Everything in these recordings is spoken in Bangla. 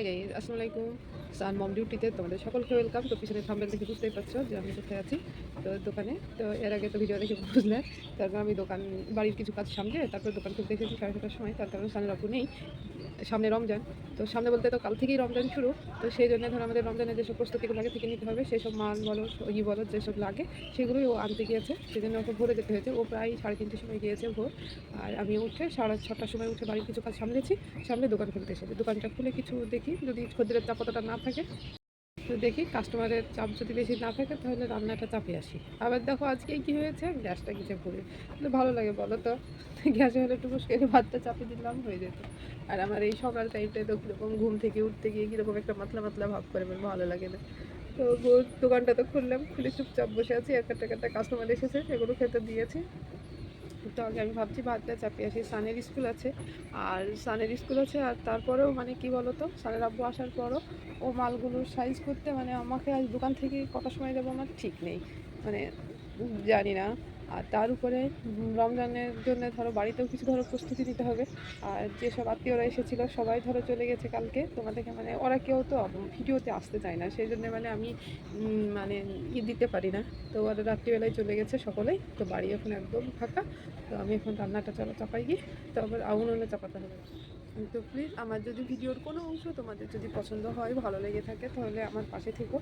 গাইস, আসসালামু আলাইকুম। সান মম ডিউটিতে তোমাদের সকলকে ওয়েলকাম। তো পিছনে থাম্বনেল দেখে বুঝতেই পারছো যে আমি কোথায় আছি। তো দোকানে। তো এর আগে তো ভিডিও দেখে বুঝলে। তারপর আমি বাড়ির কিছু কাজ সামলে তারপর দোকান খুলতে এসেছি 7:30টার সময়। তার কারণ সানের আপু নেই, সামনে রমজান। তো সামনে বলতে তো কাল থেকেই রমজান শুরু। তো সেই জন্য ধরো আমাদের রমজানের যেসব প্রস্তুতিগুলো আগে থেকে নিতে হবে, সেসব মাল বলো বলো যেসব লাগে সেগুলোই ও আনতে গিয়েছে। সেই জন্য ওকে ভোরে যেতে হয়েছে। ও প্রায় 3:30টার সময় গিয়েছে ভোর। আর আমি উঠে 6:30টার সময় উঠে বাড়ির কিছু কাজ সামলেছি, সামনে দোকান খুলতে এসেছি। দোকানটা খুলে কিছু দেখি, যদি খদ্দেরের চাপ অতটা না থাকে তো দেখি, কাস্টমারের চাপ যদি বেশি না থাকে তাহলে রান্নাটা চাপে আসি। আবার দেখো আজকেই কী হয়েছে, গ্যাসটা কিছু ভরে ভালো লাগে বলো তো। গ্যাসে হলে একটু মুশকিল, ভাতটা চাপে দিলাম হয়ে যেত। আর আমার এই সকাল টাইমটায় তো কীরকম ঘুম থেকে উঠতে গিয়ে কীরকম একটা মাতলা মাতলা ভাব করে, আমার ভালো লাগে না। তো দোকানটা তো খুললাম, খুলে চুপচাপ বসে আছি। একটা কাস্টমার এসেছে, সেগুলো খেতে দিয়েছি। তো আগে আমি ভাবছি ভাতটা চাপিয়ে আসি। সানের স্কুল আছে আর তারপরেও মানে কি বলতো, সানের আব্বু আসার পরও ও মালগুলো সাইজ করতে মানে আমাকে আজ দোকান থেকে কটার সময় দেবো আমার ঠিক নেই, মানে জানি না। আর তার উপরে রমজানের জন্য ধরো বাড়িতেও কিছু ধরো প্রস্তুতি নিতে হবে। আর যেসব আত্মীয়রা এসেছিলো সবাই ধরো চলে গেছে কালকে। তোমাদেরকে মানে ওরা কেউ তো ভিডিওতে আসতে চায় না, সেই জন্য মানে আমি মানে দিতে পারি না। তো ওরা রাত্রিবেলায় চলে গেছে সকলেই। তো বাড়ি এখন একদম ফাঁকা। তো আমি এখন রান্নাটা চাপাই গিয়ে তারপর উনুনে চাপাতে হবে। তো প্লিজ আমার যদি ভিডিওর কোনো অংশ তোমাদের যদি পছন্দ হয়, ভালো লেগে থাকে, তাহলে আমার পাশে থেকো।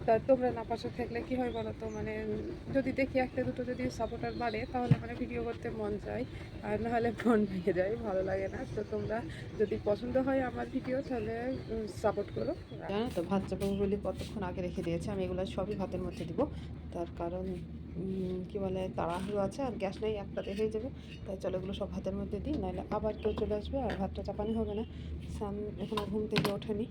তা তোমরা না পাশে থাকলে কী হয় বলো তো, মানে যদি দেখি একটা দুটো যদি সাপোর্টার বাড়ে তাহলে মানে ভিডিও করতে মন চায়, আর নাহলে মন ভেঙে যায়, ভালো লাগে না। তো তোমরা যদি পছন্দ হয় আমার ভিডিও তাহলে সাপোর্ট করো। জানো তো ভাত চাপাবো বলে কতক্ষণ আগে রেখে দিয়েছে। আমি এগুলো সবই ভাতের মধ্যে দিব, তার কারণ কী বলে তাড়াহুড়ো আছে আর গ্যাস নেই, একটা দেখেই যাবে। তাই চলো এগুলো সব ভাতের মধ্যে দিই, নাহলে আবার কেউ চলে আসবে আর ভাতটা চাপানি হবে না। সান এখনও ঘুম থেকে ওঠেনি,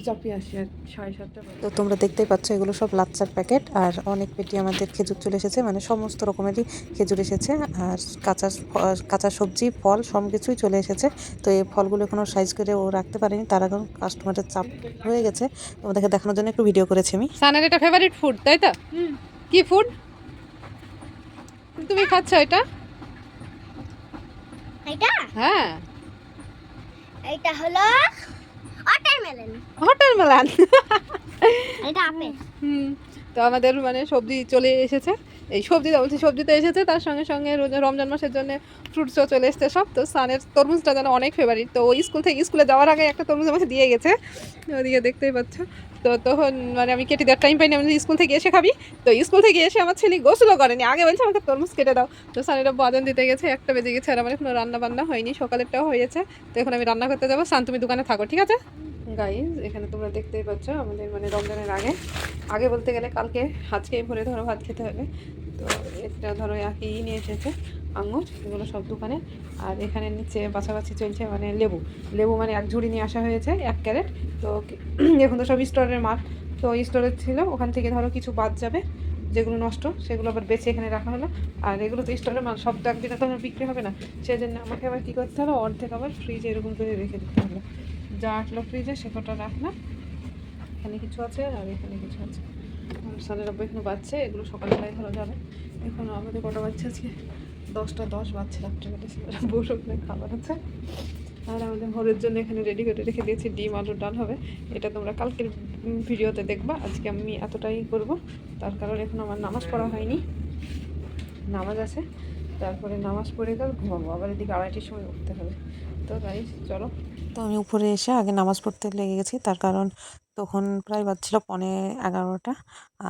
চাপিয়ে আসি আর 7:30 তো তোমরা দেখতেই পাচ্ছ এগুলো সব লাচ্চার প্যাকেট। আর অনেক পেটি আমাদের খেজুর চলে এসেছে, মানে সমস্ত রকমেরই খেজুর এসেছে। আর কাঁচা সবজি, ফল সব কিছুই চলে এসেছে। তো এই ফলগুলো এখনও সাইজ করে ও রাখতে পারেনি, তার এখন কাস্টমারের চাপ হয়ে গেছে। তোমাদেরকে দেখানোর জন্য একটু ভিডিও করেছি আমি। সানের এটা ফেভারিট ফুড, তাই তো? কি ফুড তুমি খাচ্ছ এটা? এটা হ্যাঁ, এটা হলো ওয়াটারমেলন। ওয়াটারমেলন। এটা আপেল। তো আমাদের মানে সবজি চলে এসেছে। এই সবজি তো এসেছে, তার সঙ্গে সঙ্গে রমজান মাসের জন্য ফ্রুটসও চলে এসছে সব। তো সানের তরমুজটা যেন অনেক ফেভারিট। তো ওই স্কুলে যাওয়ার আগে একটা তরমুজ আমাকে দিয়ে গেছে, ওদিকে দেখতেই পাচ্ছ। তো তখন মানে আমি কেটে দেওয়ার টাইম পাইনি, আমি স্কুল থেকে এসে খাবি। তো স্কুল থেকে এসে আমার ছেলে গোসলও করেনি, আগে বলছে আমাকে তরমুজ কেটে দাও। তো সানেরা বাদন দিতে গেছে, 1টা বেজে গেছে আর আমার এখনো রান্না বান্না হয়নি, সকালেরটাও হয়েছে। তো এখন আমি রান্না করতে যাবো। সান তুমি দোকানে থাকো, ঠিক আছে? গাইজ, এখানে তোমরা দেখতেই পাচ্ছ আমাদের মানে রমজানের আগে আগে বলতে গেলে কালকে, আজকেই ভোরে ধরো ভাত খেতে হবে। তো এটা ধরো একই নিয়ে এসেছে আঙুর, এগুলো সব দোকানে। আর এখানে নিচে বাছাবাছি চলছে, মানে লেবু মানে 1 ঝুড়ি নিয়ে আসা হয়েছে, 1 ক্যারেট। তো এখন তো সব স্টোরের মাল, তো স্টোরের ছিল, ওখান থেকে ধরো কিছু বাদ যাবে, যেগুলো নষ্ট সেগুলো আবার বেছে এখানে রাখা হলো। আর এগুলো তো স্টোরের মাল, সব তো একদিনে তো বিক্রি হবে না, সেই জন্য আমাকে আবার কী করতে হবে, অর্ধেক আবার ফ্রিজে এরকম করে রেখে দিতে হবে। যা আসলো ফ্রিজে সে কটা রাখলাম, এখানে কিছু আছে আর এখানে কিছু আছে। আর সানের আব্বু এখানে বাজছে, এগুলো সকালবেলায় ধরো যাবে। এখন আমাদের কটা বাচ্চা আজকে 10টা 10 বাজছে, রাত্রেবেলা বসে খাবার আছে। আর আমাদের ভোরের জন্য এখানে রেডি করে রেখে দিয়েছি, ডিম আলুর ডাল হবে। এটা তোমরা কালকের ভিডিওতে দেখবা, আজকে আমি এতটাই করব। তার কারণ এখন আমার নামাজ পড়া হয়নি, নামাজ আছে, তারপরে নামাজ পড়ে গেল ঘুমাবো, আবার এদিকে 2:30টার সময় উঠতে হবে। তো গাইস চলো। তো আমি উপরে এসে আগে নামাজ পড়তে লেগে গেছি, তার কারণ তখন প্রায় বাজছিল 11:15।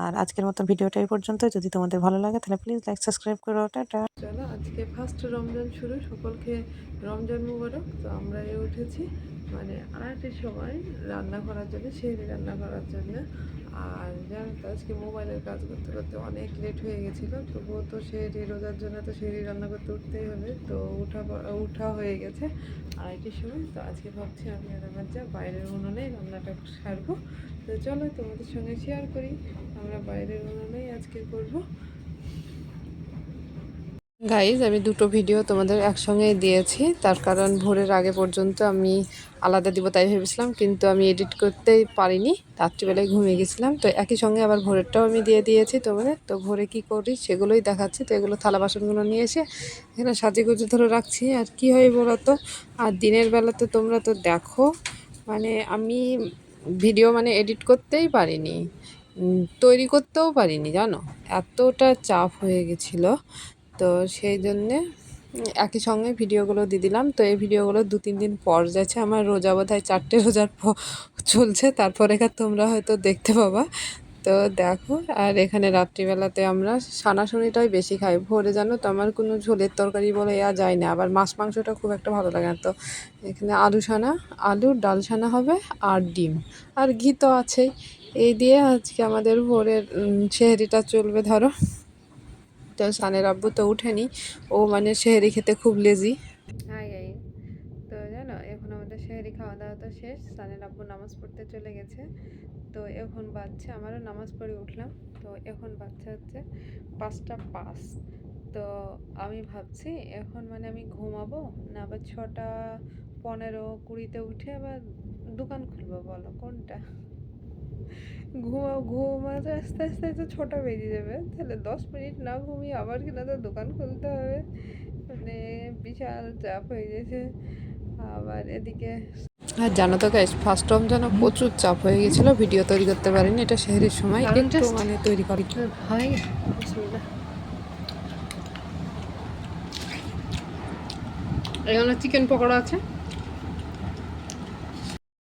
আর আজকের মতো ভিডিওটা এই পর্যন্ত। যদি তোমাদের ভালো লাগে তাহলে প্লিজ লাইক সাবস্ক্রাইব করো। টাটা। চলো, আজকে ফার্স্ট রমজান শুরু, সকলকে রমজান মুবারক। তো আমরা উঠেছি মানে 8টার সময় রান্না করার জন্য, সেহরি রান্না করার জন্য। আর জানো তো আজকে মোবাইলের কাজ করতে করতে অনেক লেট হয়ে গেছিলো, তবুও তো সেহরি রোজার জন্য তো সেহরি রান্না করতে উঠতেই হবে। তো উঠা হয়ে গেছে 2:30টার সময়। তো আজকে ভাবছি আমি আর আমার যা বাইরের উনুনে রান্নাটা সারবো। তো চলো তোমাদের সঙ্গে শেয়ার করি, আমরা বাইরের উনুনেই আজকে করবো। গাইজ আমি দুটো ভিডিও তোমাদের একসঙ্গে দিয়েছি, তার কারণ ভোরের আগে পর্যন্ত আমি আলাদা দিব তাই ভেবেছিলাম, কিন্তু আমি এডিট করতেই পারিনি, রাত্রিবেলায় ঘুমিয়ে গেছিলাম। তো একই সঙ্গে আবার ভোরেরটাও আমি দিয়ে দিয়েছি তোমাদের। তো ভোরে কি করি সেগুলোই দেখাচ্ছি। তো এগুলো থালা বাসনগুলো নিয়ে এসে এখানে সাজিয়ে গুজে ধরে রাখছি। আর কি হয় বলো তো, আর দিনের বেলা তো তোমরা তো দেখো, মানে আমি ভিডিও মানে এডিট করতেই পারিনি, তৈরি করতেও পারিনি, জানো, এতটা চাপ হয়ে গেছিলো। তো সেই জন্যে একই সঙ্গে ভিডিওগুলো দিয়ে দিলাম। তো এই ভিডিওগুলো 2-3 দিন পর যাচ্ছে, আমার রোজা বোধহয় 4টে রোজার চলছে, তারপরে তোমরা হয়তো দেখতে পাবা। তো দেখো, আর এখানে রাত্রিবেলাতে আমরা সানাসুনিটাই বেশি খাই। ভোরে জানো তো আমার কোনো ঝোলের তরকারি বলে যায় না, আবার মাছ মাংসটা খুব একটা ভালো লাগে না। তো এখানে আলুর ডাল সানা হবে, আর ডিম, আর ঘি তো আছেই। এই দিয়ে আজকে আমাদের ভোরের সেহরিটা চলবে ধরো। তো সানের আব্বু তো উঠেনি, ও মানে সেহরি খেতে খুব লেজি। হাই গাই, তো জানো এখন আমাদের সেহরি খাওয়া দাওয়া তো শেষ, সানের আব্বু নামাজ পড়তে চলে গেছে। তো এখন বাচ্চা, আমারও নামাজ পড়ে উঠলাম। তো এখন বাচ্চা হচ্ছে 5টা 5। তো আমি ভাবছি এখন মানে আমি ঘুমাবো না আবার 6টা 15-20 উঠে আবার দোকান খুলবো, বলো কোনটা? ঘুমাতে আস্তে আস্তে তো 6টা বেজে যাবে, তাহলে 10 মিনিট না ঘুমিয়ে আবার কিনা তো দোকান খুলতে হবে, মানে বিশাল চাপ হয়ে গেছে। আবার এদিকে আর জানো তো গাইস, ফার্স্ট রমজান প্রচুর চাপ হয়ে গেছিলো, ভিডিও তৈরি করতে পারিনি, এটা সেহরির সময় একটু মানে তৈরি করি হয়। এখানে চিকেন পকোড়া আছে।